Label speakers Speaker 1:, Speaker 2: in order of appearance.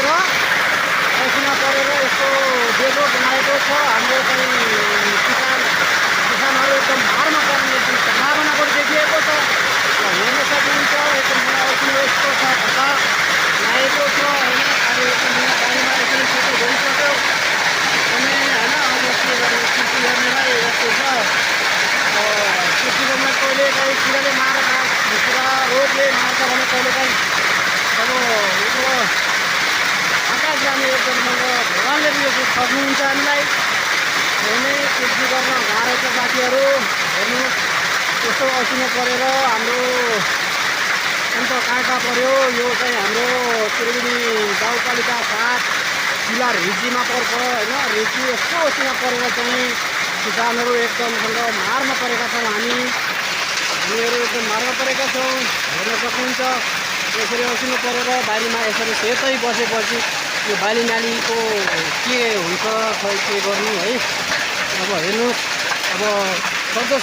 Speaker 1: असिना परेर यस्तो बेगो बनाएको छ। हाम्रो चाहिँ किसानहरू एकदम हारमा पर्ने सम्भावना पनि देखिएको छ। हेर्न सक्नुहुन्छ एकदम असिना यस्तो छ, भत्ता लागेको छ होइन। अब एकदम पानीमा यसरी सेतो भइसक्यो अनि होइन। अब के गर्ने, कृषि गर्नेलाई यस्तो छ। कृषि गर्न कहिले काहीँ किराले मार्छ, पुरा रोगले मार्छ भने कहिले काहीँ अब उयो आकाश जाने एकदम भगवान्ले पनि यो सक्नुहुन्छ हामीलाई हेर्ने। कृषि गर्न गाह्रो छ साथीहरू। हेर्नु यस्तो असिना परेर हाम्रो अन्त कहाँ पर्यो। यो चाहिँ हाम्रो त्रिवेणी गाउँपालिका 7 जिल्ला रिचीमा पर्छ होइन। रिची यस्तो असिना परेर चाहिँ किसानहरू एकदमसँग मारमा परेका छौँ। हामीहरू एकदम मारमा परेका छौँ। हेर्न सक्नुहुन्छ यसरी असिनो परेर बारीमा यसरी सेतै बसेपछि यो बाली नालीको के हुन्छ खै के गर्नु है। अब हेर्नु अब सक्दो